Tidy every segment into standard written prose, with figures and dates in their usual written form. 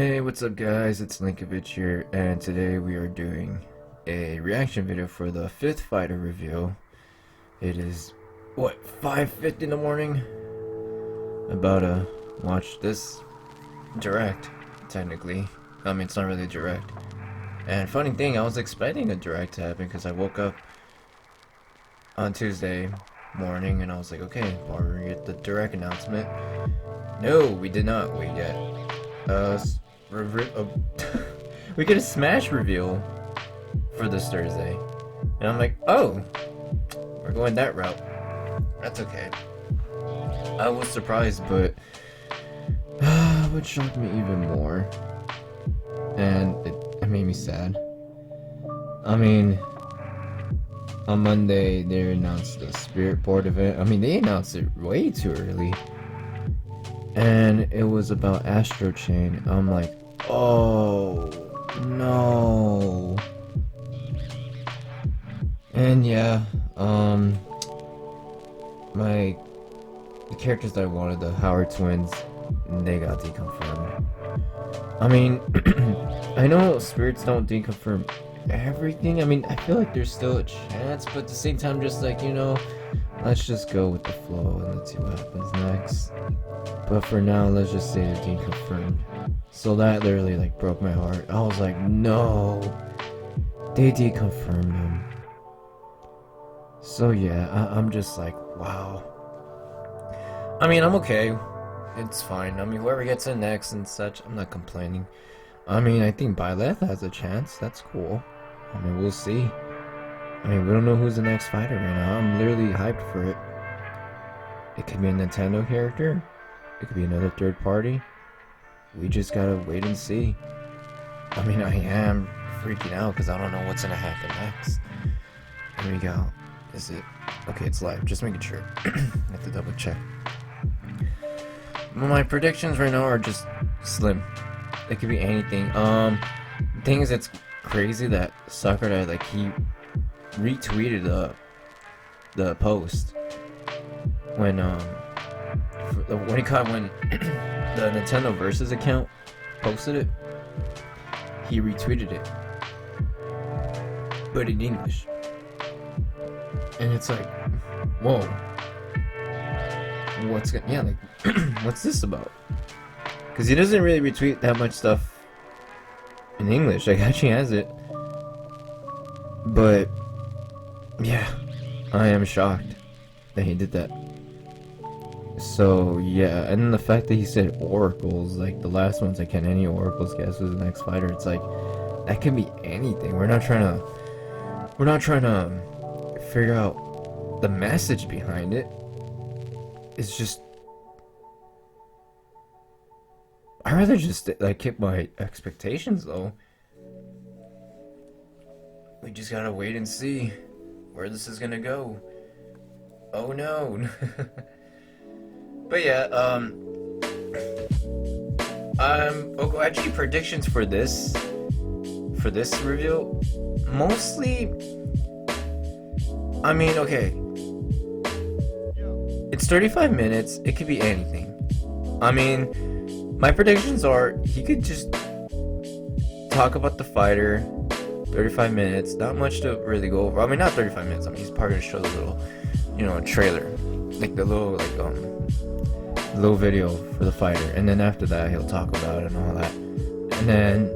Hey, what's up guys, it's Linkovich here, and today we are doing a reaction video for the 5th fighter reveal. It is, what, 5:50 in the morning? About to watch this direct, technically. I mean, it's not really direct. And funny thing, I was expecting a direct to happen because I woke up on Tuesday morning and I was like, okay, we're gonna get the direct announcement. No, we did not. We get we get a Smash reveal for this Thursday, and I'm like, oh, we're going that route. That's okay. I was surprised, but what shocked me even more, and it made me sad. I mean, on Monday they announced the Spirit Board event. I mean, they announced it way too early. And it was about Astro Chain. I'm like, oh no. And yeah, the characters that I wanted, the Howard twins, they got deconfirmed. I mean, I know spirits don't deconfirm everything. I mean, I feel like there's still a chance, but at the same time, just like, you know, let's just go with the flow and let's see what happens next. But for now, let's just say they're deconfirmed. So that literally like broke my heart. I was like, no, they deconfirmed them. So yeah, I'm just like, wow. I mean, I'm okay. It's fine. I mean, whoever gets in next and such, I'm not complaining. I mean, I think Byleth has a chance. That's cool. I mean, we'll see. I mean, we don't know who's the next fighter right now. I'm literally hyped for it. It could be a Nintendo character. It could be another third party. We just gotta wait and see. I mean, I am freaking out because I don't know what's gonna happen next. Here we go. Is it? Okay, it's live. Just making sure. I have to double check. Well, my predictions right now are just slim. It could be anything. The thing is, it's crazy that Sakura, like, he retweeted the post when the Nintendo Versus account posted it. He retweeted it, but in English, and it's like, whoa, what's what's this about? Because he doesn't really retweet that much stuff in English. Like, actually has it, but yeah, I am shocked that he did that. So yeah, and then the fact that he said oracles, like the last one's like, can any oracles guess who's the next fighter? It's like, that can be anything. We're not trying to figure out the message behind it. It's just, I'd rather just like hit my expectations though. We just gotta wait and see where this is gonna go. Oh no. But yeah, actually predictions for this reveal, mostly, I mean, okay, it's 35 minutes, it could be anything. I mean, my predictions are, he could just talk about the fighter, 35 minutes, not much to really go over. I mean, not 35 minutes, I mean, he's probably gonna show the little, you know, a trailer, like the little, like, little video for the fighter, and then after that he'll talk about it and all that, and then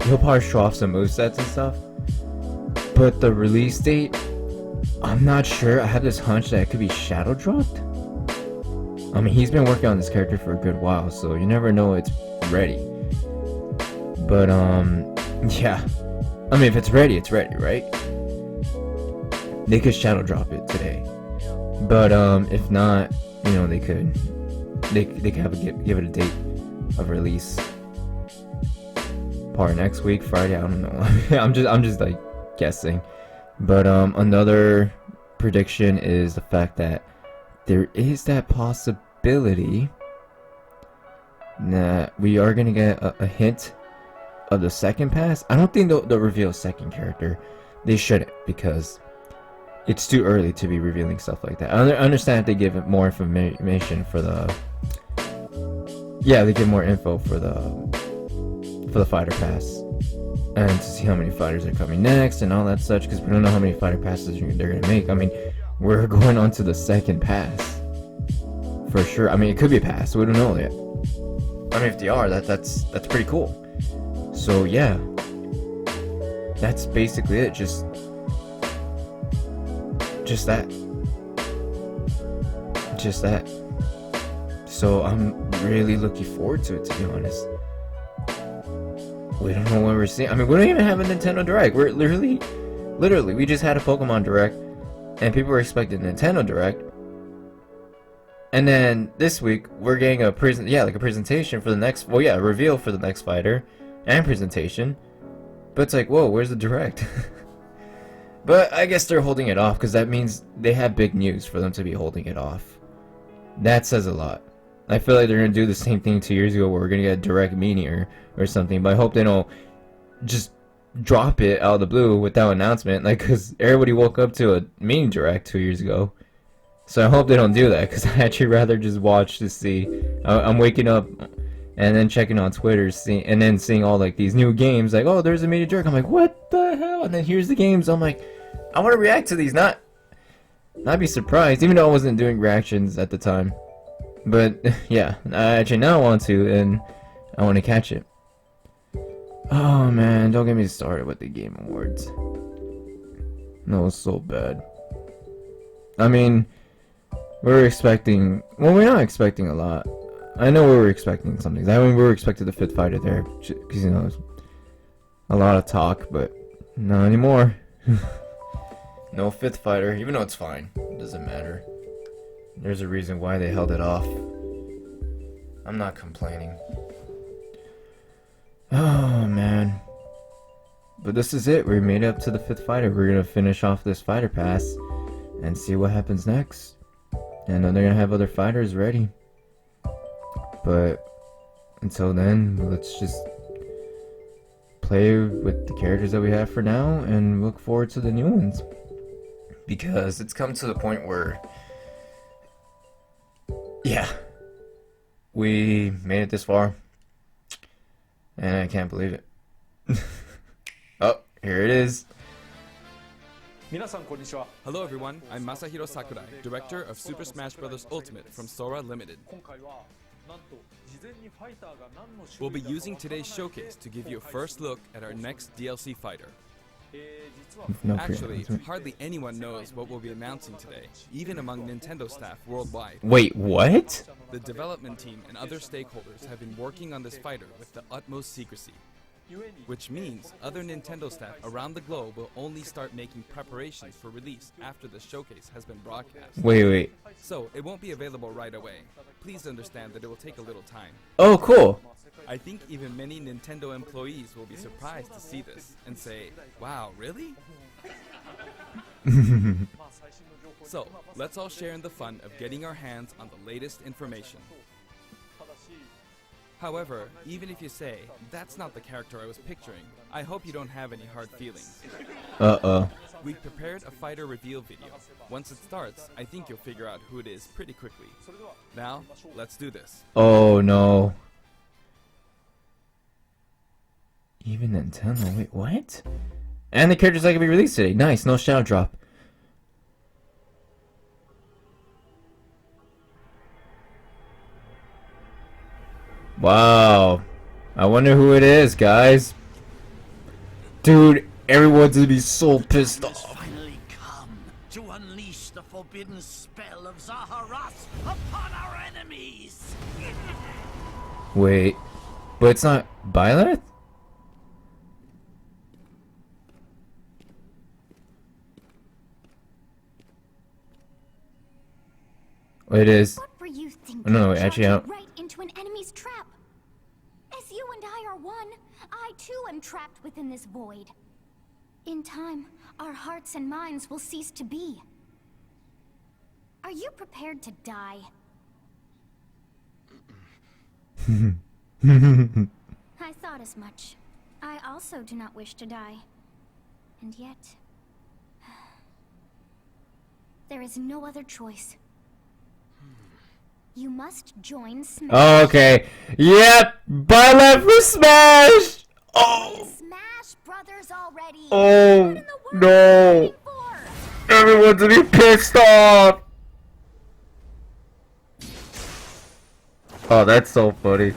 he'll probably show off some movesets and stuff. But the release date, I'm not sure. I have this hunch that it could be shadow dropped. I mean, he's been working on this character for a good while, so you never know it's ready. But yeah, I mean, if it's ready, right? They could shadow drop it today, but if not, you know, they could have give it a date of release. Probably next week, Friday. I don't know. I'm just like guessing. But another prediction is the fact that there is that possibility that we are gonna get a hint of the second pass. I don't think they'll reveal a second character. They shouldn't, because it's too early to be revealing stuff like that. I understand if they give it more information for the... Yeah, they give more info for the for the fighter pass, and to see how many fighters are coming next and all that such, because we don't know how many fighter passes they're gonna make. I mean, we're going on to the second pass for sure. I mean, it could be a pass, we don't know yet. I mean, if they are, that's pretty cool. So yeah, that's basically it. Just that. So I'm really looking forward to it, to be honest. We don't know what we're seeing. I mean, we don't even have a Nintendo Direct. We're literally, we just had a Pokemon Direct, and people were expecting Nintendo Direct. And then this week we're getting a presentation for the next, a reveal for the next fighter, and presentation. But it's like, whoa, where's the Direct? But I guess they're holding it off because that means they have big news for them to be holding it off. That says a lot. I feel like they're gonna do the same thing 2 years ago where we're gonna get a Direct Meteor or something. But I hope they don't just drop it out of the blue without announcement, like, because everybody woke up to a mini Direct 2 years ago. So I hope they don't do that, because I actually rather just watch to see. I'm waking up and then checking on Twitter, and then seeing all like these new games, like, oh, there's a mini Direct. I'm like, what the hell? And then here's the games. I'm like, I want to react to these, not be surprised, even though I wasn't doing reactions at the time. But yeah, I actually now want to, and I want to catch it. Oh man, don't get me started with the Game Awards. No, it's so bad. I mean, we're expecting, well, we're not expecting a lot. I know we were expecting some things. I mean, we were expecting the fifth fighter there, because, you know, a lot of talk, but not anymore. No fifth fighter, even though it's fine. It doesn't matter. There's a reason why they held it off. I'm not complaining. Oh, man. But this is it. We made it up to the fifth fighter. We're going to finish off this fighter pass and see what happens next. And then they're going to have other fighters ready. But until then, let's just play with the characters that we have for now and look forward to the new ones. Because it's come to the point where, yeah, we made it this far. And I can't believe it. Oh, here it is. Hello everyone, I'm Masahiro Sakurai, director of Super Smash Bros. Ultimate from Sora Limited. We'll be using today's showcase to give you a first look at our next DLC fighter. Actually, hardly anyone knows what we'll be announcing today, even among Nintendo staff worldwide. Wait, what? The development team and other stakeholders have been working on this fighter with the utmost secrecy. Which means other Nintendo staff around the globe will only start making preparations for release after the showcase has been broadcast. Wait. So, it won't be available right away. Please understand that it will take a little time. Oh, cool. I think even many Nintendo employees will be surprised to see this and say, wow, really? So, let's all share in the fun of getting our hands on the latest information. However, even if you say, that's not the character I was picturing, I hope you don't have any hard feelings. Uh-oh. We've prepared a fighter reveal video. Once it starts, I think you'll figure out who it is pretty quickly. Now, let's do this. Oh, no. Even Nintendo, wait, what? And the character's not gonna be released today. Nice, no shadow drop. Wow. I wonder who it is, guys. Dude, everyone's gonna be so pissed off. Finally come to unleash the forbidden spell of Zaharas upon our enemies. Wait, but it's not Byleth? It is. What were you thinking? No, actually, I don't. Right into an enemy's trap. As you and I are one, I too am trapped within this void. In time, our hearts and minds will cease to be. Are you prepared to die? I thought as much. I also do not wish to die. And yet, there is no other choice. You must join Smash. Oh, okay. Yep, Byleth for Smash! Oh! Smash Brothers already. Oh, What in the world no. are you waiting for? Everyone's gonna be pissed off! Oh, that's so funny.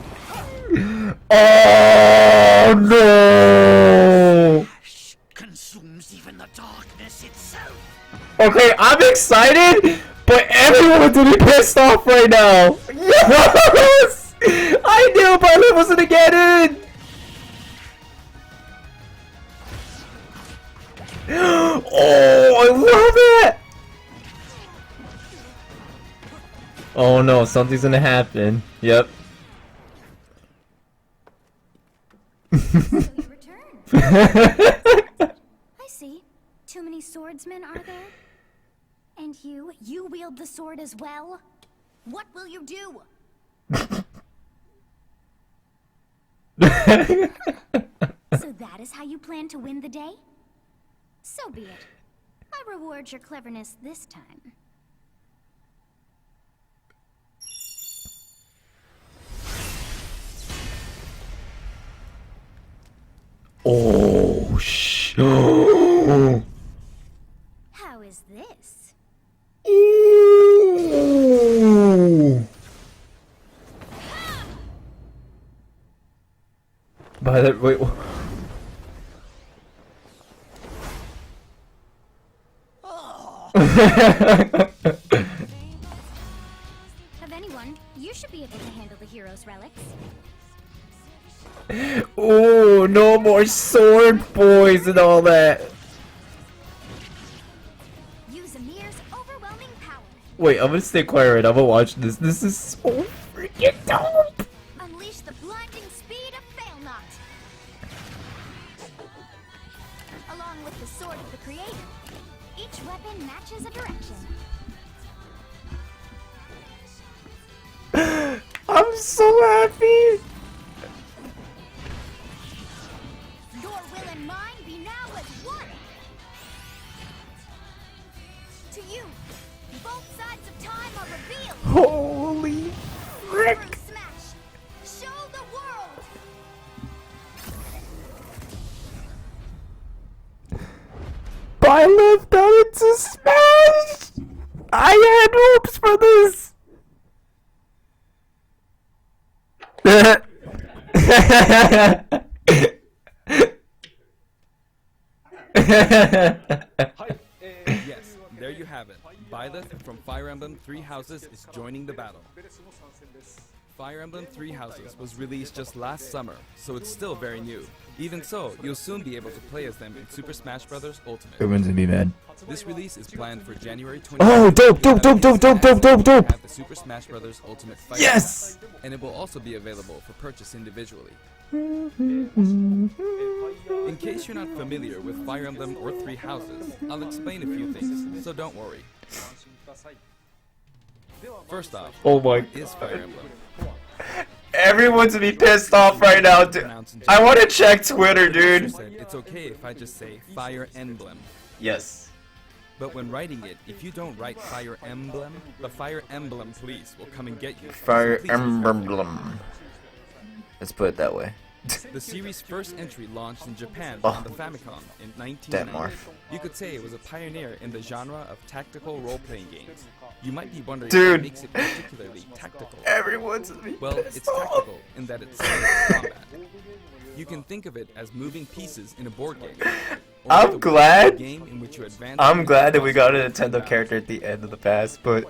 Oh no! Consumes even the darkness itself. Okay, I'm excited, but everyone's gonna be pissed off right now. Yes! I knew Byleth was gonna get in! Oh, I love it! Oh no, something's gonna happen. Yep. So you returned. I see. Too many swordsmen, are there? And you wield the sword as well? What will you do? So that is how you plan to win the day? So be it. I reward your cleverness this time. Oh, oh. How is this? Ooh. By the wait. Of anyone, you should be able to handle the hero's relics. Oh, no more sword boys and all that. Use Amir's overwhelming power. Wait, I'm gonna stay quiet right now. I'm gonna watch this. This is so freaking dope. Unleash the blinding speed of Failnaught. Along with the sword of the creator, each weapon matches a direction. I'm so happy. Your will and mine be now as one. To you, both sides of time are revealed. Holy frick. Through Smash, show the world. Byleth got into Smash. I had hopes for this. Yes, there you have it. Byleth from Fire Emblem Three Houses is joining the battle. Fire Emblem Three Houses was released just last summer, so it's still very new. Even so, you'll soon be able to play as them in Super Smash Bros. Ultimate. Everyone's gonna be mad. This release is planned for January 20th. Oh, dope, dope, dope, dope, dope, dope, dope, dope. Have the Super Smash Bros. Ultimate Fighter. Yes! And it will also be available for purchase individually. In case you're not familiar with Fire Emblem or Three Houses, I'll explain a few things, so don't worry. First off, Oh my what is Fire Emblem? Everyone's gonna be pissed off right now, dude. I wanna check Twitter, dude. Said it's okay if I just say Fire Emblem. Yes. But when writing it, if you don't write Fire Emblem, the Fire Emblem police will come and get you. Fire So please be careful. Emblem. Let's put it that way. The series' first entry launched in Japan Oh. on the Famicom in That 1990. morph. You could say it was a pioneer in the genre of tactical role-playing games. You might be wondering Dude. what makes it particularly tactical. Everyone's gonna be Well, pissed it's off. tactical in that it's simulates combat. You can think of it as moving pieces in a board game. Or I'm the glad- game in which you advance I'm through glad that we got a puzzles and Nintendo battles. character at the end of the past, but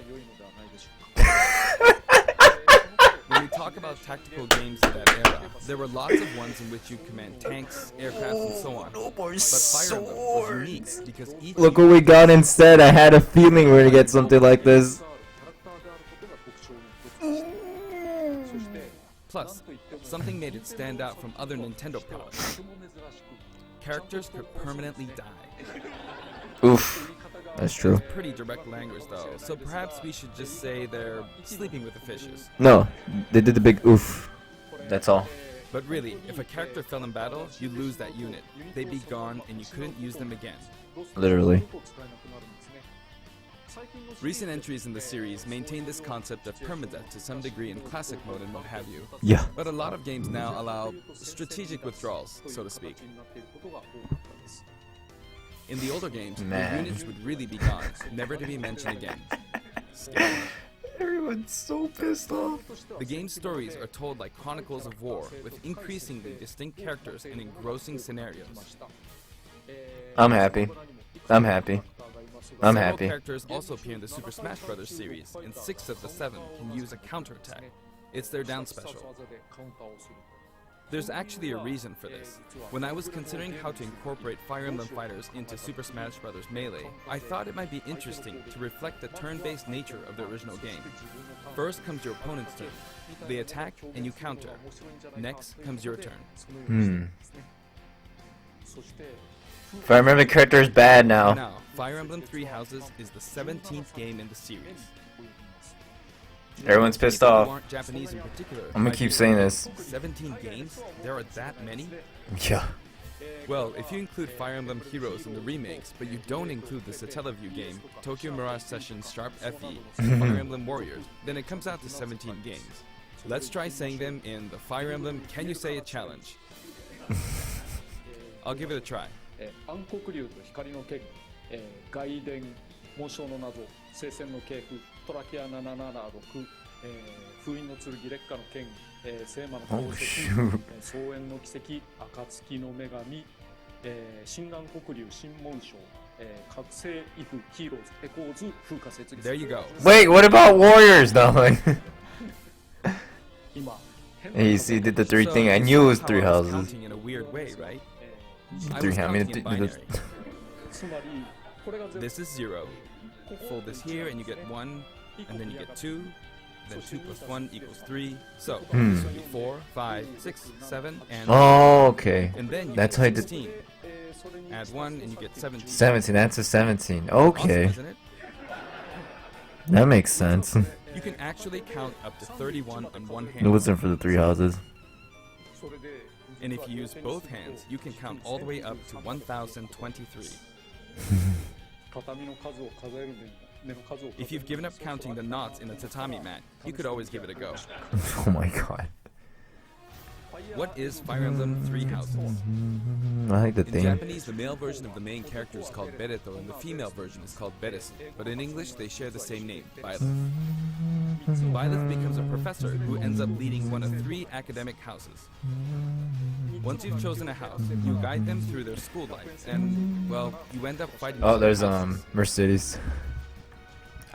When we talk about tactical games of that era, there were lots of ones in which you command tanks, aircraft, and so on. no more But Fire Emblem was unique swords. because each Look what we got instead. I had a feeling we were gonna get something like this. Plus, something made it stand out from other Nintendo products. Characters could permanently die. Oof. That's true. Pretty direct language though, so perhaps we should just say they're sleeping with the fishes. No, they did the big oof. That's all. But really, if a character fell in battle, you'd lose that unit. They'd be gone and you couldn't use them again. Literally. Recent entries in the series maintain this concept of permadeath to some degree in classic mode and what have you. Yeah. But a lot of games now allow strategic withdrawals, so to speak. In the older games, the units would really be gone, never to be mentioned again. Scary. Everyone's so pissed off. The game's stories are told like chronicles of war, with increasingly distinct characters and engrossing scenarios. I'm happy. I'm happy. I'm Several happy. characters also appear in the Super Smash Bros. Series, and 6 of the 7 can use a counterattack. It's their down special. There's actually a reason for this. When I was considering how to incorporate Fire Emblem fighters into Super Smash Bros. Melee, I thought it might be interesting to reflect the turn-based nature of the original game. First comes your opponent's turn. They attack and you counter. Next comes your turn. If I remember the character is bad now. Now, Fire Emblem Three Houses is the 17th game in the series. Everyone's pissed People who off. aren't Japanese in particular I'm gonna might keep be saying like, this. 17 games? There are that many? Yeah. Well, if you include Fire Emblem Heroes in the remakes, but you don't include the Satellaview game, Tokyo Mirage Sessions Sharp FE, and Fire Emblem Warriors, then it comes out to 17 games. Let's try saying them in the Fire Emblem Can You Say It challenge. I'll give it a try. 暗黒竜と光の剣、外伝、紋章の謎、聖戦の系譜、トラキア776、封印の剣、烈火の剣、聖魔の宝石、草原の奇跡、暁の女神、新暗黒竜、新紋章、覚醒イフ、ヒーローズ、エコーズ、風化雪 There you go. Wait, what about Warriors though? Like, 今、 hey, you see, did the three So thing. I you knew it was saw how three I was houses. counting in a weird way, right? I Three. was I mean, counting in binary. つまり、これが全部 This is 0. Fold this here and you get 1, and then you get 2, then 2 plus 1 equals 3. So, this would be 4, 5, 6, 7, and Oh, okay. and then you That's get how I did. 16. Add 1 and you get 17. 17. That's a 17. Awesome, Okay, isn't it? that makes sense. You can actually count up to 31 on one It hand. wasn't for the three houses. それで And if you use both hands, you can count all the way up to 1023. 畳の数を数える目の数を数える If you've given up counting the knots in a tatami mat, you could always give it a go. Oh my god. What is Fire Emblem Three Houses? I like the In theme. Japanese, the male version of the main character is called Bereto, and the female version is called Beresu. But in English, they share the same name, Byleth. Byleth becomes a professor who ends up leading one of 3 academic houses. Once you've chosen a house, you guide them through their school life, and, well, you end up fighting. Oh, other there's houses. Mercedes.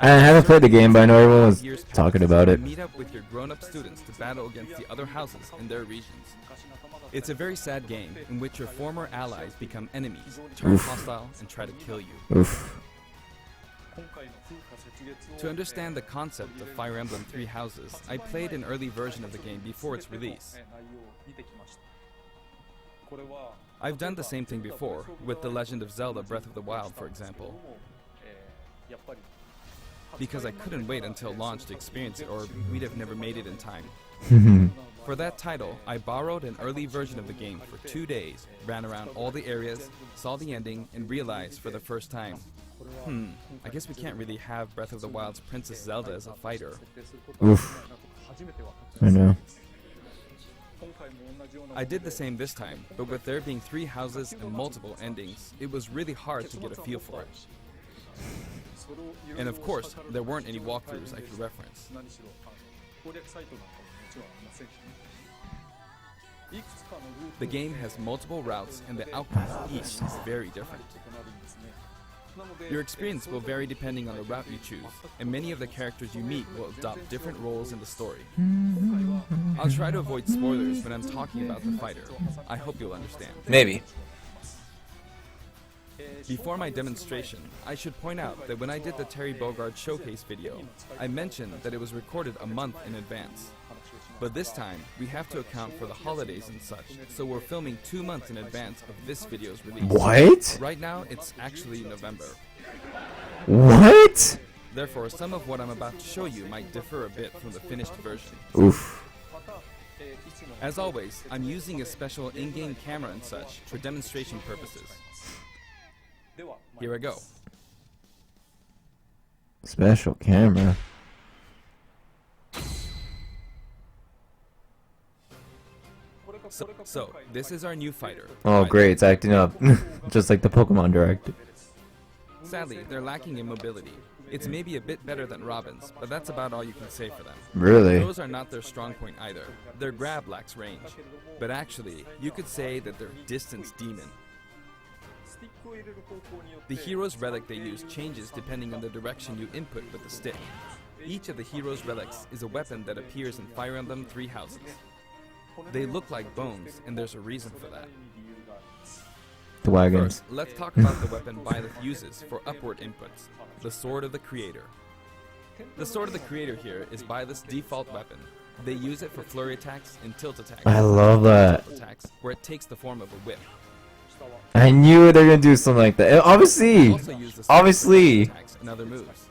I haven't played the game, but I know everyone was Years pass, talking about you it. meet up with your grown-up students to battle against the other houses in their regions. It's a very sad game in which your former allies become enemies, turn Oof. hostile, and try to kill you. Oof. 今回の風化雪月を To understand the concept of Fire Emblem Three Houses, I played an early version of the game before its release. 内容を見てきました。これは I've done the same thing before, with The Legend of Zelda Breath of the Wild, for example, やっぱり because I couldn't wait until launch to experience it, or we'd have never made it in time. For that title, I borrowed an early version of the game for 2 days, ran around all the areas, saw the ending, and realized for the first time, I guess we can't really have Breath of the Wild's Princess Zelda as a fighter. 設定することが Oof. 初めて分かった。 I know. 今回も同じような I did the same this time, but with there being 3 houses and multiple endings, it was really hard to get a feel for it. それをいろいろ And of course, there weren't any walkthroughs I could reference. 何しろ攻略サイトなんかももちろんありませんしね。いくつかのルート The game has multiple routes, and the outcome of each is very different. 異なるんですね。なので Your experience will vary depending on the route you choose, and many of the characters you meet will adopt different roles in the story. I'll try to avoid spoilers when I'm talking about the fighter. I hope you'll understand. Maybe. Before my demonstration, I should point out that when I did the Terry Bogard showcase video, I mentioned that it was recorded a month in advance. But this time, we have to account for the holidays and such, so we're filming 2 months in advance of this video's release. What? Right now, it's actually November. What? Therefore, some of what I'm about to show you might differ a bit from the finished version. Oof. また、いつも As always, I'm using a special in-game camera and such for demonstration purposes. では Here I go. Special camera. So this is our new fighter. Oh, Byleth. great, it's acting up. Just like the Pokemon Direct. Sadly, they're lacking in mobility. It's maybe a bit better than Robin's, but that's about all you can say for them. Really? Those are not their strong point either. Their grab lacks range. But actually, you could say that they're distance demon. The hero's relic they use changes depending on the direction you input with the stick. Each of the hero's relics is a weapon that appears in Fire Emblem 3 houses. They look like bones, and there's a reason for that. The wagons. First, let's talk about the weapon Byleth uses for upward inputs, the Sword of the Creator. The Sword of the Creator here is Byleth's default weapon. They use it for flurry attacks and tilt attacks. I love that. Tilt attacks, where it takes the form of a whip. I knew they were gonna do something like that. They Obviously! also use the sword for Obviously! attacks and other moves.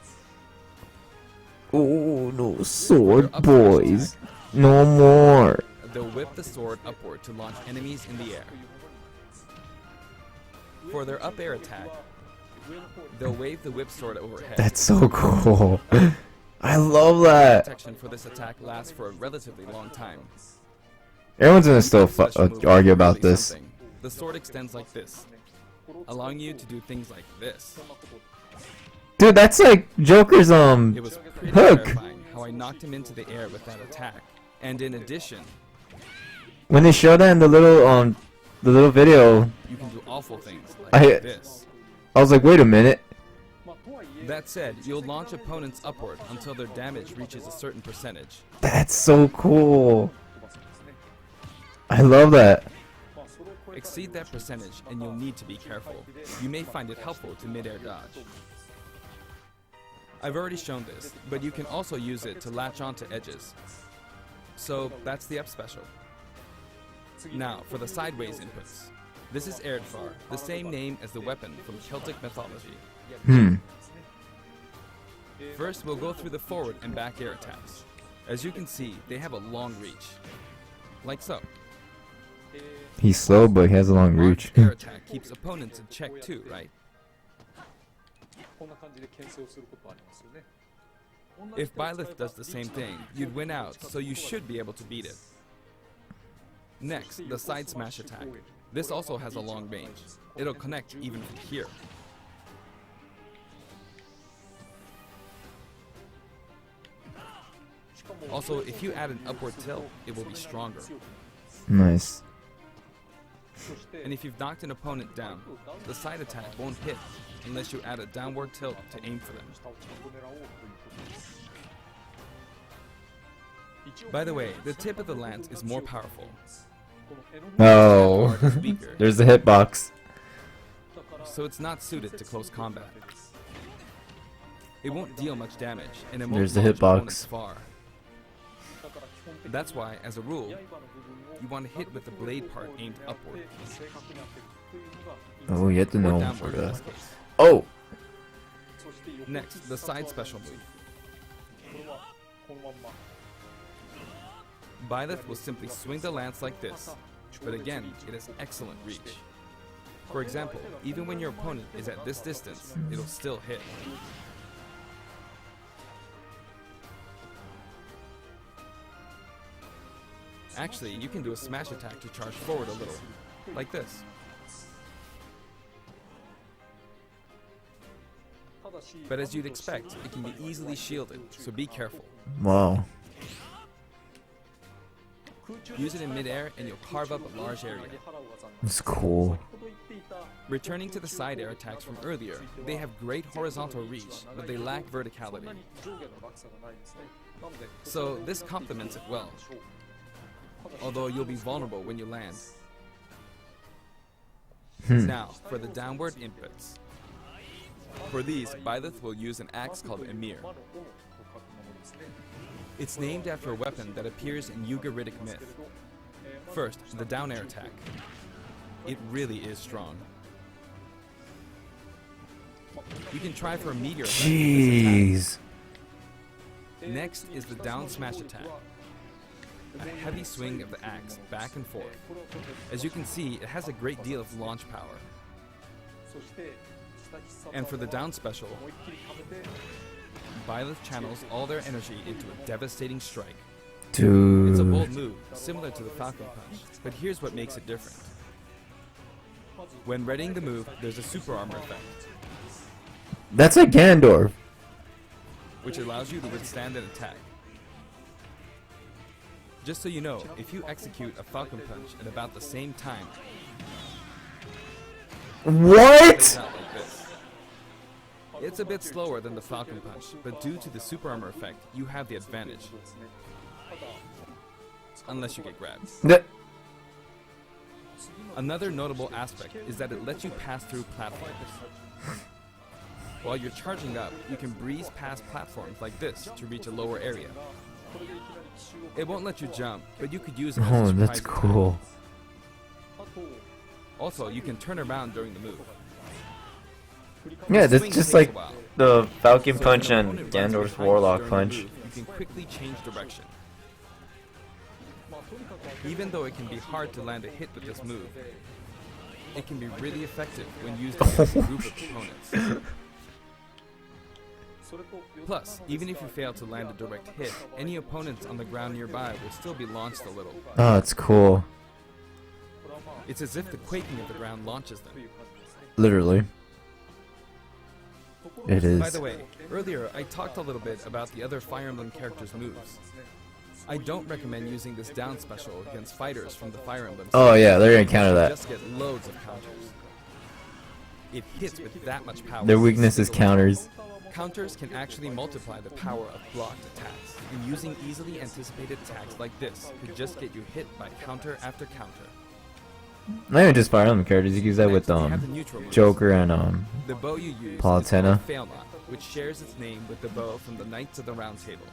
Oh, no sword, boys. No more. They'll whip the sword upward to launch enemies in the air. For their up air attack, they'll wave the whip sword overhead. That's so cool. I love that. Protection for this attack lasts for a relatively long time. Everyone's gonna still Special move argue is about really this. something. The sword extends like this, allowing you to do things like this. Dude, that's like Joker's It was pretty hook. terrifying how I knocked him into the air with that attack. And in addition, When they showed that in the little video, you can do awful things like I- this. I was like, wait a minute. That said, you'll launch opponents upward until their damage reaches a certain percentage. That's so cool. I love that. Exceed that percentage and you'll need to be careful. You may find it helpful to mid-air dodge. I've already shown this, but you can also use it to latch onto edges. So that's the up special. Now, for the sideways inputs. This is Erdfar, the same name as the weapon from Celtic mythology. First, we'll go through the forward and back air attacks. As you can see, they have a long reach. Like so. He's slow, but he has a long reach. Air attack keeps opponents in check too, right? If Byleth does the same thing, you'd win out, so you should be able to beat it. Next, the side smash attack. This also has a long range. It'll connect even from here. Also, if you add an upward tilt, it will be stronger. Nice. And if you've knocked an opponent down, the side attack won't hit unless you add a downward tilt to aim for them. By the way, the tip of the lance is more powerful. Oh, It's weaker, there's the hitbox. so it's not suited to close combat. It won't deal much damage, and it won't There's the launch hitbox. opponents far. That's why, as a rule, you want to hit with the blade part aimed upward. Oh, you have to Or know downward for in that. this case. Oh, Next, the side special move. Byleth will simply swing the lance like this, but again, it has excellent reach. For example, even when your opponent is at this distance, it'll still hit. Actually, you can do a smash attack to charge forward a little, like this. But as you'd expect, it can be easily shielded, so be careful. wow. Use it in midair and you'll carve up a large area. That's cool. Returning to the side air attacks from earlier, they have great horizontal reach, but they lack verticality. So this complements it well, although you'll be vulnerable when you land. Now, for the downward inputs. For these, Byleth will use an axe called Emir. It's named after a weapon that appears in Ugaritic myth. First, the down air attack. It really is strong. You can try for a meteor effect with this Jeez. attack. Next is the down smash attack. A heavy swing of the axe back and forth. As you can see, it has a great deal of launch power. And for the down special, Byleth channels all their energy into a devastating strike. Dude. It's a bold move, similar to the Falcon Punch, but here's what makes it different. When readying the move, there's a super armor effect, That's like Ganondorf. which allows you to withstand an attack. Just so you know, if you execute a Falcon Punch at about the same time, it's What? not like this. It's a bit slower than the Falcon Punch, but due to the super armor effect, you have the advantage. Unless you get grabbed. Th- Another notable aspect is that it lets you pass through platforms. While you're charging up, you can breeze past platforms like this to reach a lower area. It won't let you jump, but you could use it as a Oh, surprise that's attack. cool. Also, you can turn around during the move. Yeah, that's Swing just takes like a while. the Falcon So if Punch an and opponent runs Ganondorf's behind you Warlock during the Punch. move, you can quickly change direction. Even though it can be hard to land a hit with this move, it can be really effective when used against a group of opponents. Plus, even if you fail to land a direct hit, any opponents on the ground nearby will still be launched a little. Oh, it's cool. It's as if the quaking of the ground launches them. Literally. It is. By the way, earlier I talked a little bit about the other Fire Emblem characters' moves. I don't recommend using this down special against fighters from the Fire Emblem Oh series. yeah, they're gonna counter You that. just get loads of counters. It hits with that much power. Their weakness is counters. Counters can actually multiply the power of blocked attacks, and using easily anticipated attacks like this could just get you hit by counter after counter. Not even just Fire Emblem characters. You can use that with Next, we have the neutral moves. Joker and The bow you use Palutena. is called Fail Not, which shares its name with the bow from the Knights of the Round Table.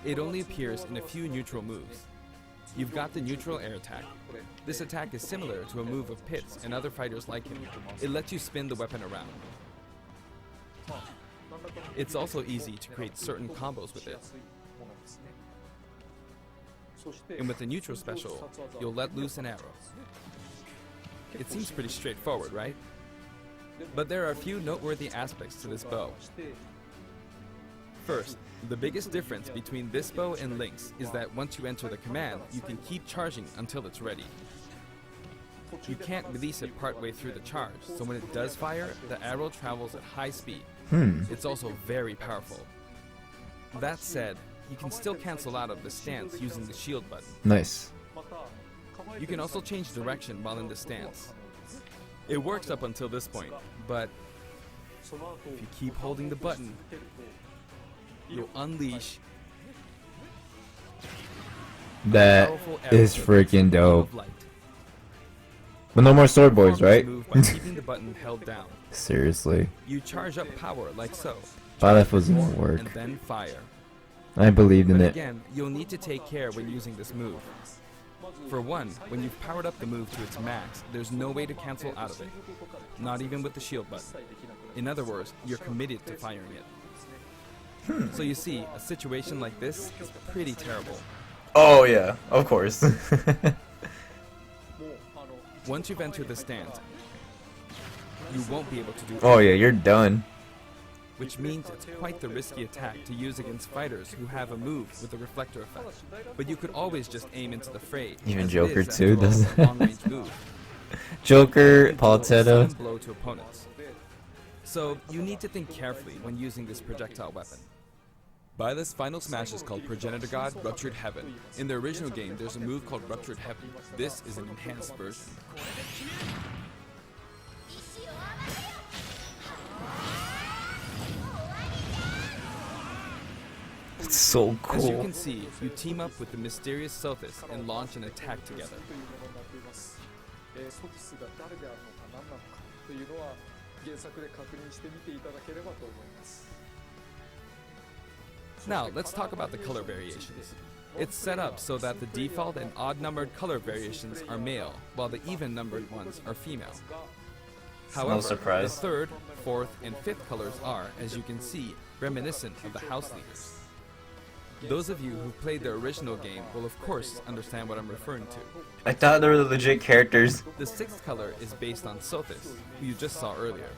It only appears in a few neutral moves. You've got the neutral air attack. This attack is similar to a move of Pit's and other fighters like him. It lets you spin the weapon around. It's also easy to create certain combos with it. And with the neutral special, you'll let loose an arrow. It seems pretty straightforward, right? But there are a few noteworthy aspects to this bow. First, the biggest difference between this bow and Link's is that once you enter the command, you can keep charging until it's ready. You can't release it partway through the charge, so when it does fire, the arrow travels at high speed. It's also very powerful. That said, you can still cancel out of the stance using the shield button. nice. You can also change direction while in the stance. It works up until this point, but if you keep holding the button, you'll unleash That powerful is arrow freaking dope. of light. But no more sword boys, Perform this right? move by keeping the button held down. Seriously. You charge up power like so, Byleth was more work. and then fire. I believed in But it. again, you'll need to take care when using this move. For one, when you've powered up the move to its max, there's no way to cancel out of it. Not even with the shield button. In other words, you're committed to firing it. So you see, a situation like this is pretty terrible. Oh yeah, of course. Once you've entered the stance, you won't be able to do Oh yeah, you're done. which means it's quite the risky attack to use against fighters who have a move with a reflector effect. But you could always just aim into the fray. Even as it Joker is, too after all, does a that. long-range move. Joker, It deals a Palutena. sudden blow to opponents. So you need to think carefully when using this projectile weapon. Byleth's final smash is called Progenitor God Ruptured Heaven. In the original game, there's a move called Ruptured Heaven. This is an enhanced version. It's so As you cool. can see, you team up with the mysterious Sothis and launch an attack together. ソティスが誰であるのか何なのかというのは原作で確認してみていただければと思います。 Now, let's talk about the color variations. It's set up so that the default and odd-numbered color variations are male, while the even-numbered ones are female. However, surprise. the third, fourth, and fifth colors are, as you can see, reminiscent of the house leaders. Those of you who played the original game will of course understand what I'm referring to. I thought they were the legit characters. The sixth color is based on Sothis, who you just saw earlier.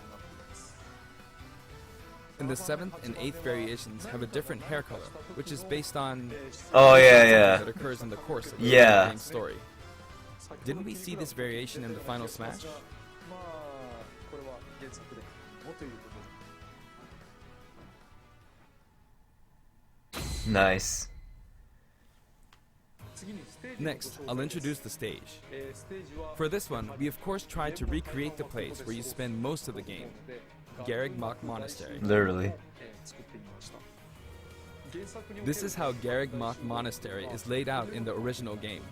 And the 7th and 8th variations have a different hair color, which is based on Oh yeah, yeah. that occurs in the course of the Yeah. game story. Didn't we see this variation in the final Smash? まあこれは原作でもということで Nice. 次にステージのご紹介 Next, I'll introduce the stage. ステージは For this one, we of course tried to recreate the place where you spend most of the game, Garreg Mach Monastery. Literally. 作ってみました原作における This is how Garreg Mach Monastery is laid out in the original game.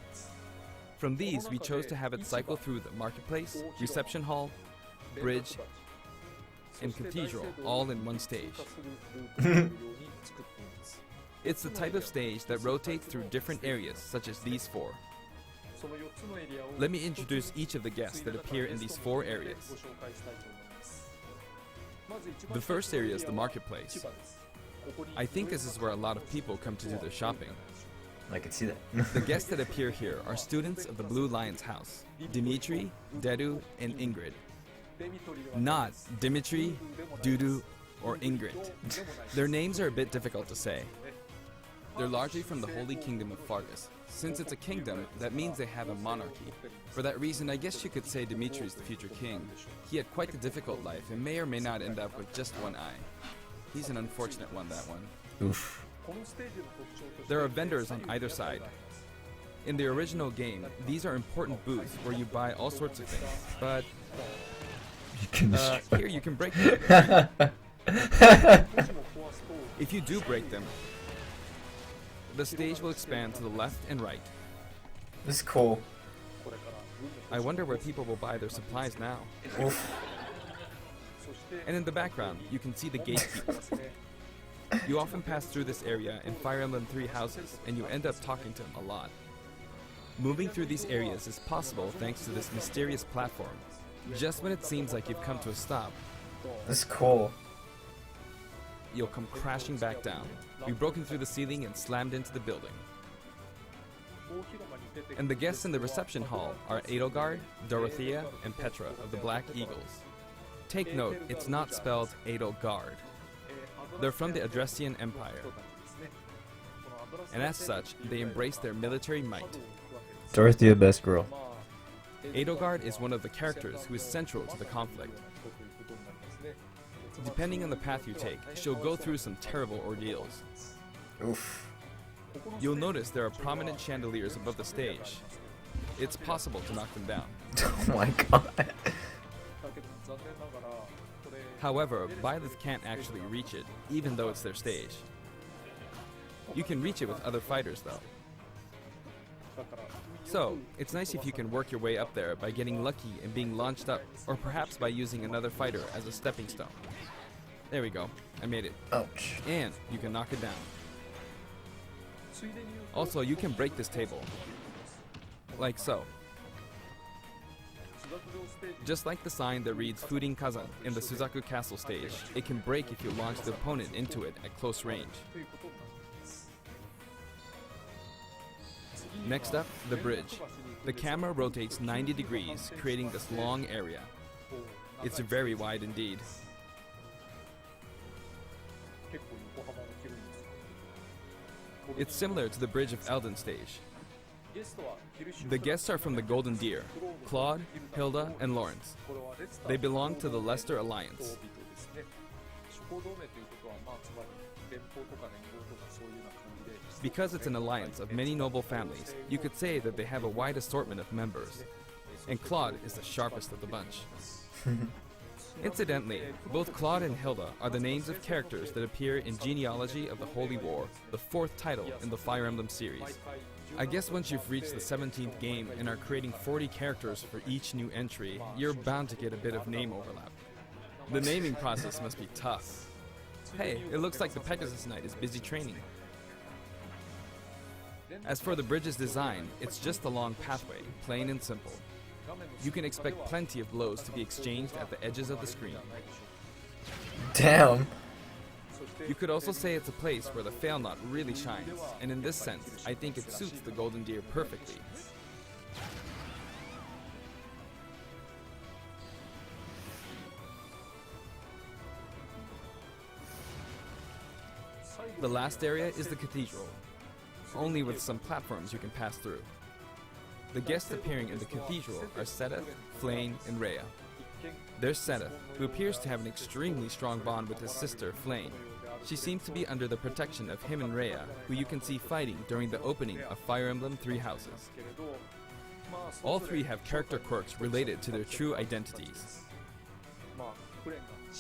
From these, we chose to have it cycle through the marketplace, reception hall, bridge, and cathedral all in one stage. It's the type of stage that rotates through different areas, such as these 4. Let me introduce each of the guests that appear in these 4 areas. The first area is the marketplace. I think this is where a lot of people come to do their shopping. I can see that. The guests that appear here are students of the Blue Lion's house, Dimitri, Dedu, and Ingrid. Not Dimitri, Dudu, or Ingrid. Their names are a bit difficult to say. They're largely from the Holy Kingdom of Fargus. Since it's a kingdom, that means they have a monarchy. For that reason, I guess you could say Dimitri's the future king. He had quite a difficult life and may or may not end up with just one eye. He's an unfortunate one, that one. Oof. There are vendors on either side. In the original game, these are important booths where you buy all sorts of things, but here you can break them. If you do break them, the stage will expand to the left and right. This is cool. I wonder where people will buy their supplies now. Oof. And in the background, you can see the gatekeepers. You often pass through this area in Fire Emblem 3 houses, and you end up talking to them a lot. Moving through these areas is possible thanks to this mysterious platform. Just when it seems like you've come to a stop, This is cool. you'll come crashing back down. We've broken through the ceiling and slammed into the building. And the guests in the reception hall are Edelgard, Dorothea, and Petra of the Black Eagles. Take note, it's not spelled Edelgard. They're from the Adressian Empire, and as such, they embrace their military might. Dorothea, best girl. Edelgard is one of the characters who is central to the conflict. Depending on the path you take, she'll go through some terrible ordeals. Oof. You'll notice there are prominent chandeliers above the stage. It's possible to knock them down. Oh my god. However, Byleth can't actually reach it, even though it's their stage. You can reach it with other fighters, though. So, it's nice if you can work your way up there by getting lucky and being launched up, or perhaps by using another fighter as a stepping stone. There we go, I made it. Ouch. And you can knock it down. Also, you can break this table. Like so. Just like the sign that reads Furin Kazan in the Suzaku Castle stage, it can break if you launch the opponent into it at close range. Next up, the bridge. The camera rotates 90 degrees, creating this long area. It's very wide indeed. It's similar to the Bridge of Elden stage. The guests are from the Golden Deer, Claude, Hilda, and Lawrence. They belong to the Leicester Alliance. Because it's an alliance of many noble families, you could say that they have a wide assortment of members. And Claude is the sharpest of the bunch. Incidentally, both Claude and Hilda are the names of characters that appear in Genealogy of the Holy War, the 4th title in the Fire Emblem series. I guess once you've reached the 17th game and are creating 40 characters for each new entry, you're bound to get a bit of name overlap. The naming process must be tough. Hey, it looks like the Pegasus Knight is busy training. As for the bridge's design, it's just a long pathway, plain and simple. You can expect plenty of blows to be exchanged at the edges of the screen. Damn. You could also say it's a place where the fail knot really shines, and in this sense, I think it suits the Golden Deer perfectly. The last area is the cathedral, only with some platforms you can pass through. The guests appearing in the cathedral are Seteth, Flame, and Rhea. There's Seteth, who appears to have an extremely strong bond with his sister, Flame. She seems to be under the protection of him and Rhea, who you can see fighting during the opening of Fire Emblem Three Houses. All three have character quirks related to their true identities.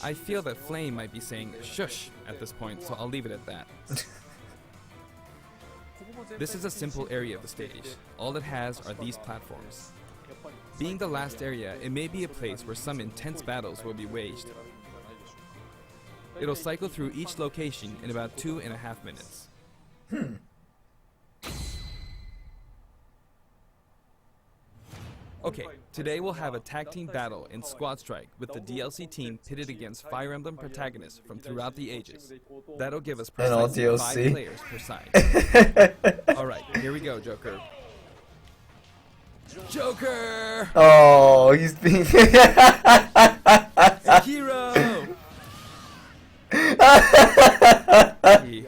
I feel that Flame might be saying shush at this point, so I'll leave it at that. This is a simple area of the stage. All it has are these platforms. Being the last area, it may be a place where some intense battles will be waged. It'll cycle through each location in about 2.5 minutes. Okay, today we'll have a tag team battle in Squad Strike with the DLC team pitted against Fire Emblem protagonists from throughout the ages. That'll give us precisely 5 players per side. Alright, here we go, Joker. Joker! Oh, he's being... Hero!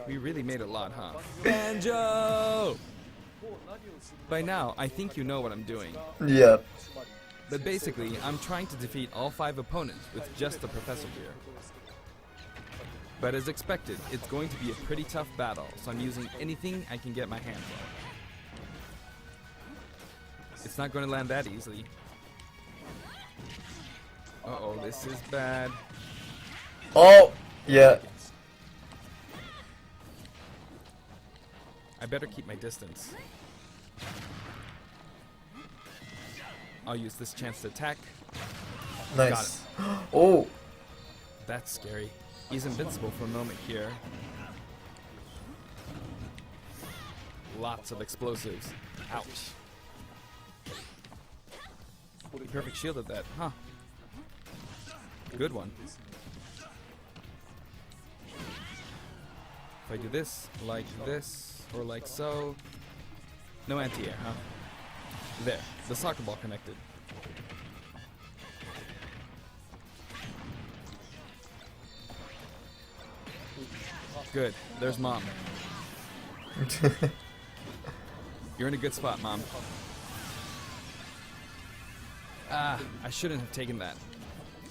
We really made a lot, huh? Banjo! By now, I think you know what I'm doing. Yep. But basically, I'm trying to defeat all 5 opponents with just the Professor gear. But as expected, it's going to be a pretty tough battle, so I'm using anything I can get my hands on. It's not going to land that easily. Uh-oh, this is bad. Oh, yeah. I better keep my distance. I'll use this chance to attack. Nice. Oh. That's scary. He's invincible for a moment here. Lots of explosives. Ouch. He perfect shielded that, huh? Good one. If I do this, or like so. No anti-air, huh? There, the soccer ball connected. Good, there's Mom. You're in a good spot, Mom. Ah, I shouldn't have taken that.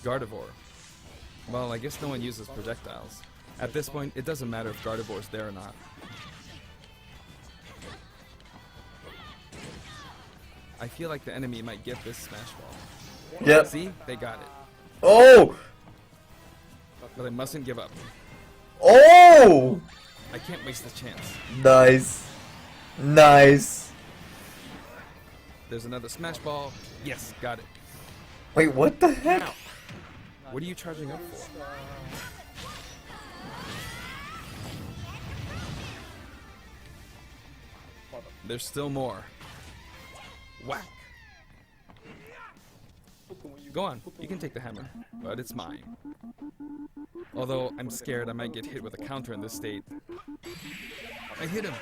Gardevoir. Well, I guess no one uses projectiles. At this point, it doesn't matter if Gardevoir's there or not. I feel like the enemy might get this smash ball. Yep. See? They got it. Oh! But I mustn't give up. Oh! I can't waste this chance. Nice. Nice. There's another smash ball. Yes, got it. Wait, what the heck? What are you charging up for? There's still more. Whack! Go on, you can take the hammer, but it's mine. Although I'm scared I might get hit with a counter in this state. I hit him!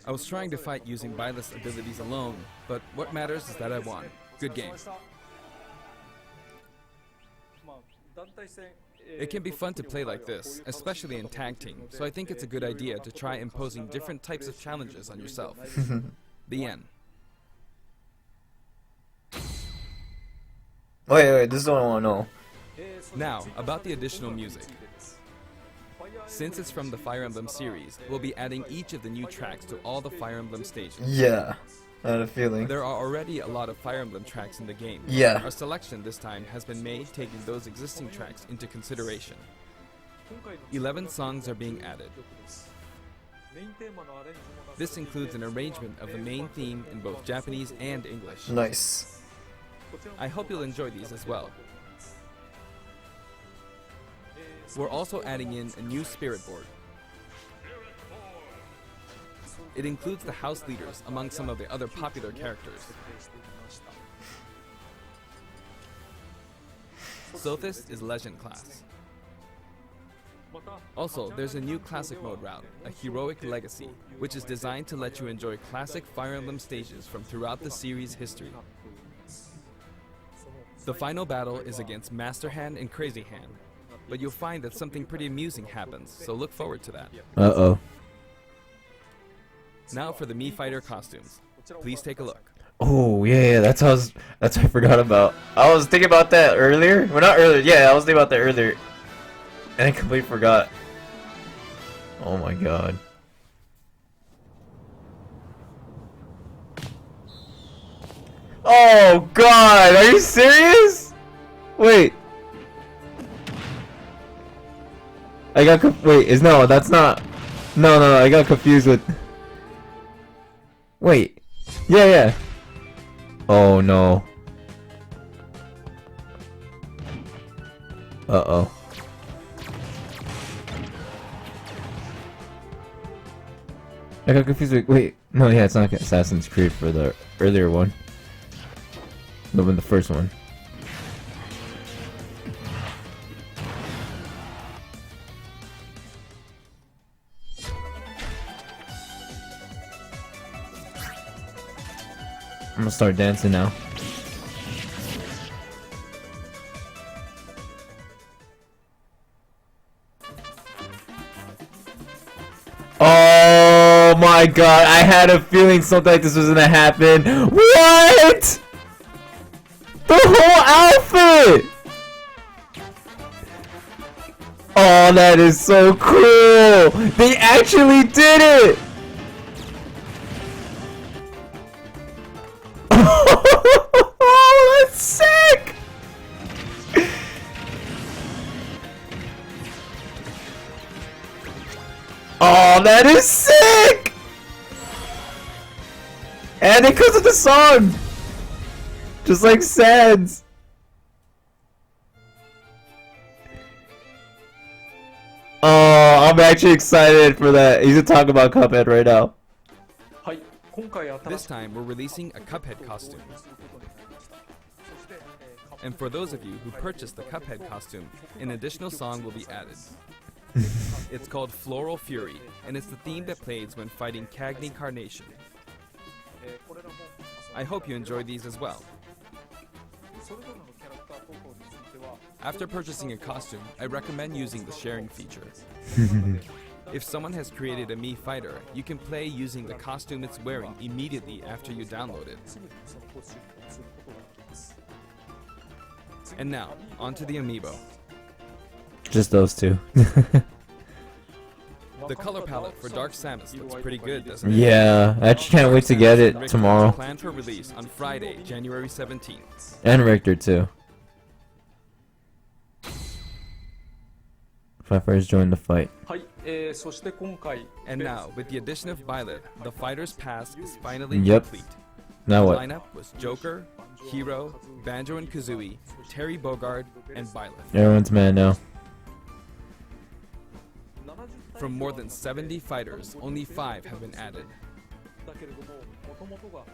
I was trying to fight using Byleth's abilities alone, but what matters is that I won. Good game. It can be fun to play like this, especially in tag team, so I think it's a good idea to try imposing different types of challenges on yourself. The end. Wait, this is what I want to know. Now, about the additional music. Since it's from the Fire Emblem series, we'll be adding each of the new tracks to all the Fire Emblem stages. Yeah, I had a feeling. There are already a lot of Fire Emblem tracks in the game. Yeah. Our selection this time has been made taking those existing tracks into consideration. 11 songs are being added. This includes an arrangement of the main theme in both Japanese and English. Nice. I hope you'll enjoy these as well. We're also adding in a new spirit board. It includes the house leaders among some of the other popular characters. Sothis is Legend class. Also, there's a new classic mode route, a Heroic Legacy, which is designed to let you enjoy classic Fire Emblem stages from throughout the series' history. The final battle is against Master Hand and Crazy Hand. but you'll find that something pretty amusing happens, so look forward to that. Uh-oh. Now for the Mii Fighter costumes. Please take a look. Oh, yeah, that's what I forgot about. I was thinking about that earlier. Well, not earlier. Yeah, I was thinking about that earlier. And I completely forgot. Oh my god. Oh god, are you serious? Wait. Wait, no, that's not. No, I got confused with. Wait. Yeah. Oh no. Uh-oh. I got confused with. Wait. No, yeah, it's not Assassin's Creed for the earlier one. No, but the first one. I'm gonna start dancing now. Oh my god, I had a feeling something like this was gonna happen. What? The whole outfit! Oh, that is so cool! They actually did it! Oh, that's sick! Oh, that is sick! And it comes with the song! Just like Sans. Oh, I'm actually excited for that. He's gonna talk about Cuphead right now. This time, we're releasing a Cuphead costume. And for those of you who purchased the Cuphead costume, an additional song will be added. It's called Floral Fury, and it's the theme that plays when fighting Cagney Carnation. I hope you enjoy these as well. After purchasing a costume, I recommend using the sharing feature. If someone has created a Mii Fighter, you can play using the costume it's wearing immediately after you download it. And now, onto the amiibo. Just those two. The color palette for Dark Samus looks pretty good, doesn't it? Yeah, I just can't wait to get it Richter tomorrow. is planned for release on Friday, January 17th. And Richter too. Fighters join the fight. And now, with the addition of Byleth, the Fighter's Pass is finally Yep. complete. Now The what? lineup was Joker, Hero, Banjo and Kazooie, Terry Bogard, and Byleth. Everyone's mad now. From more than 70 fighters, only 5 have been added.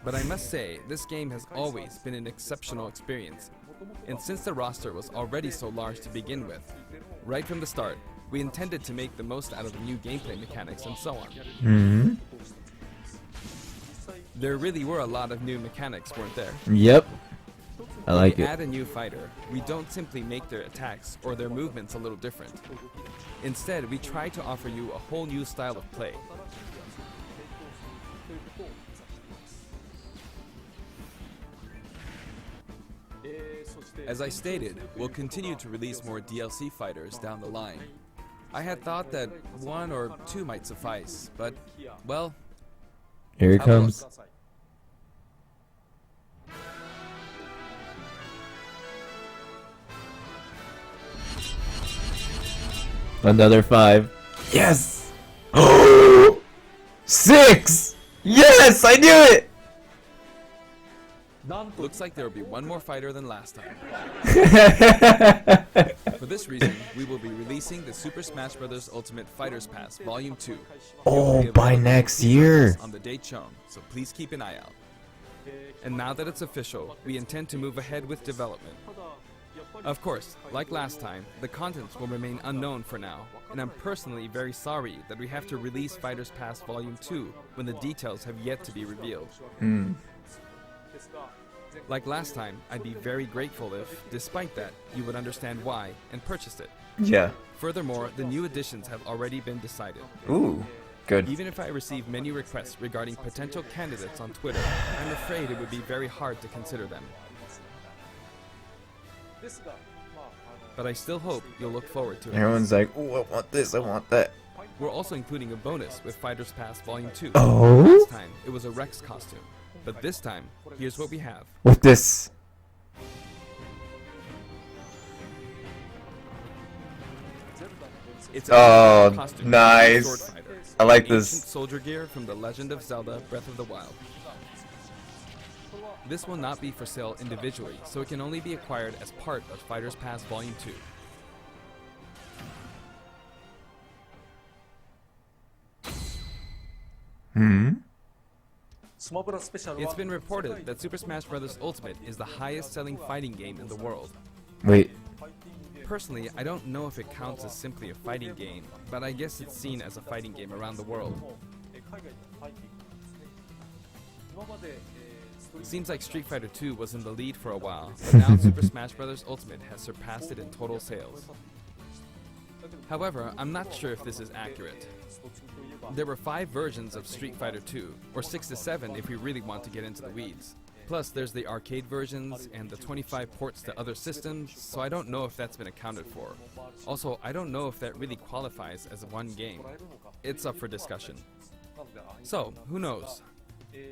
But I must say, this game has always been an exceptional experience. And since the roster was already so large to begin with, right from the start, we intended to make the most out of the new gameplay mechanics and so on. Mm-hmm. There really were a lot of new mechanics, weren't there? Yep. I When like we it. add a new fighter, we don't simply make their attacks or their movements a little different. Instead, we try to offer you a whole new style of play. As I stated, we'll continue to release more DLC fighters down the line. I had thought that 1 or 2 might suffice, but, well, Here he have a look. comes. Another 5. Yes! 6! Yes! I knew it! Looks like there will be 1 more fighter than last time. For this reason, we will be releasing the Super Smash Bros. Ultimate Fighters Pass Volume 2. It will Oh, be by available next in year. on the date shown, so please keep an eye out. And now that it's official, we intend to move ahead with development. Of course, like last time, the contents will remain unknown for now, and I'm personally very sorry that we have to release Fighters Pass Volume 2 when the details have yet to be revealed. Like last time, I'd be very grateful if, despite that, you would understand why and purchase it. Yeah. Furthermore, the new additions have already been decided. Ooh, good. Even if I receive many requests regarding potential candidates on Twitter, I'm afraid it would be very hard to consider them. But I still hope you'll look forward to it. Everyone's like, ooh, I want this, I want that. We're also including a bonus with Fighters Pass Volume 2. Oh? Last time, it was a Rex costume. But this time, here's what we have. With this. It's Oh, costume nice. sword fighter. I like Ancient this. soldier gear from The Legend of Zelda Breath of the Wild. This will not be for sale individually, so it can only be acquired as part of Fighters Pass Volume 2. It's been reported that Super Smash Bros. Ultimate is the highest selling fighting game in the world. Wait. Personally, I don't know if it counts as simply a fighting game, but I guess it's seen as a fighting game around the world. Seems like Street Fighter 2 was in the lead for a while, but now Super Smash Bros. Ultimate has surpassed it in total sales. However, I'm not sure if this is accurate. There were 5 versions of Street Fighter 2, or 6 to 7 if we really want to get into the weeds. Plus, there's the arcade versions and the 25 ports to other systems, so I don't know if that's been accounted for. Also, I don't know if that really qualifies as one game. It's up for discussion. So, who knows?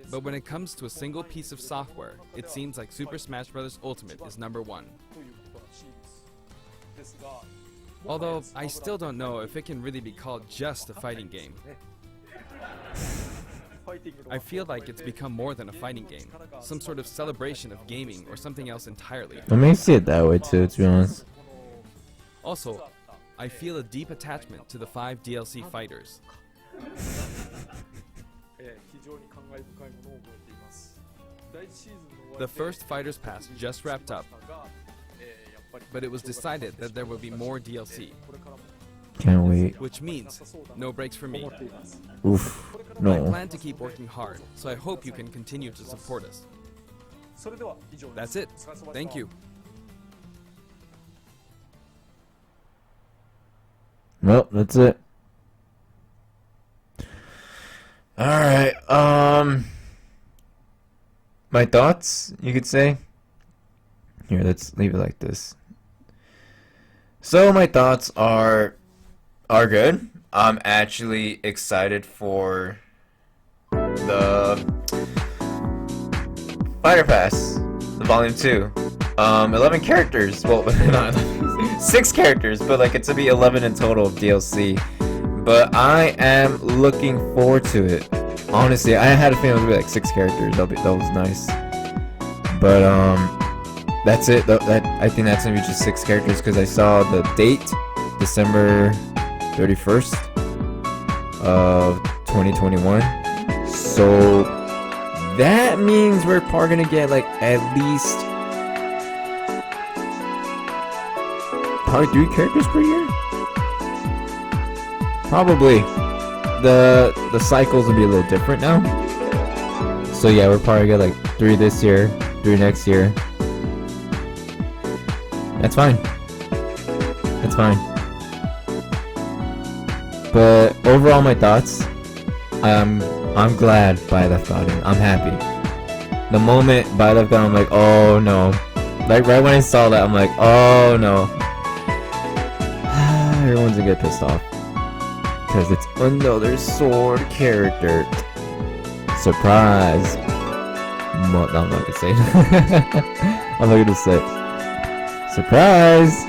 But when it comes to a single piece of software, it seems like Super Smash Bros. Ultimate is number 1. Although, I still don't know if it can really be called just a fighting game. I feel like it's become more than a fighting game, some sort of celebration of gaming or something else entirely. I may see it that way too, to be honest. Also, I feel a deep attachment to the 5 DLC fighters. The first Fighters Pass just wrapped up, but it was decided that there will be more DLC, Can't wait. which means no breaks for me. Oof. I No. plan to keep working hard, so I hope you can continue to support us. That's it. Thank you. Well, that's it. Alright, my thoughts, you could say. Here, let's leave it like this. So my thoughts are good. I'm actually excited for the Fighter Pass, the Volume 2. 11 characters. Well, not 11, 6 characters, but like it's to be 11 in total of DLC. But I am looking forward to it. Honestly, I had a feeling it would be like 6 characters. That was nice. But that's it. I think that's gonna be just 6 characters because I saw the date, December 31st of 2021. So that means we're probably gonna get like at least probably 3 characters per year. Probably. The cycles will be a little different now. So yeah, we're probably gonna get like 3 this year, 3 next year. That's fine. That's fine. But overall, my thoughts. I'm glad Byleth got it. I'm happy. The moment Byleth got it, I'm like, oh no. Like right when I saw that, I'm like, oh no. Everyone's gonna get pissed off. Because it's another sword character. Surprise. Well, no, I'm not gonna say it. I'm not gonna say it. Surprise!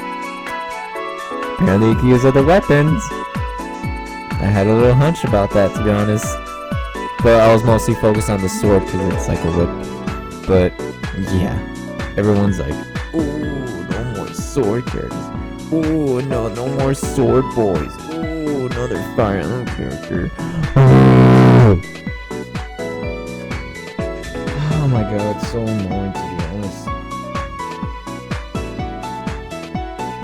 Apparently he used other weapons. I had a little hunch about that, to be honest. But I was mostly focused on the sword because it's like a whip. But yeah, everyone's like, ooh, no more sword characters. Ooh, no more sword boys. Ooh, another Fire Emblem character. Oh my god, it's so annoying to be honest.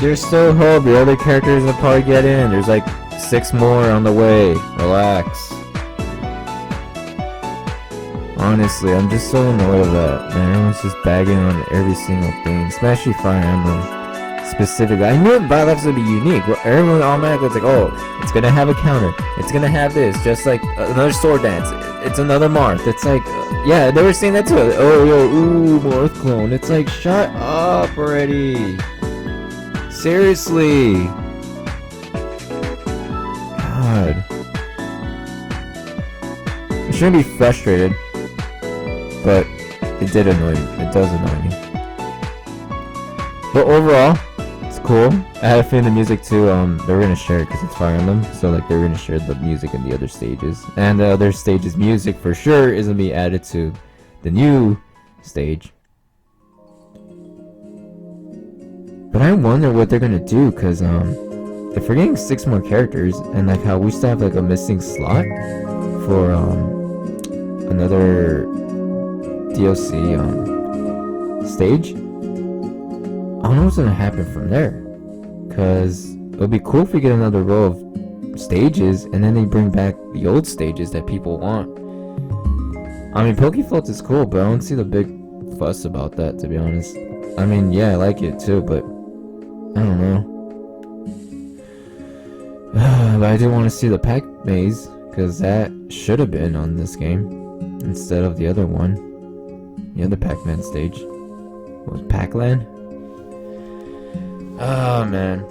There's still hope. The other characters will probably get in. There's like 6 more on the way. Relax. Honestly, I'm just so annoyed with that. Man, everyone's just bagging on every single thing, especially Fire Emblem. specifically. I knew Byleth would be unique. Where everyone automatically was like, oh, it's gonna have a counter. It's gonna have this. Just like another sword dance. It's another Marth. It's like, yeah, they were saying that too. Oh, yo, ooh, Marth clone. It's like, shut up already. Seriously. God. I shouldn't be frustrated, but it did annoy me. It does annoy me. But overall, it's cool. I had a feeling the music too, they were gonna share it because it's Fire Emblem, so like they were gonna share the music in the other stages. And the other stages' music for sure is gonna be added to the new stage. But I wonder what they're gonna do, cause if we're getting 6 more characters, and like how we still have like a missing slot for another DLC stage, I don't know what's gonna happen from there. Cause it would be cool if we get another row of stages, and then they bring back the old stages that people want. I mean, Pokefloats is cool, but I don't see the big fuss about that, to be honest. I mean, yeah, I like it too, but I don't know. But I do want to see the pack maze, because that should have been on this game instead of the other one. The other Pac-Man stage. What was Pac-Land? Oh man.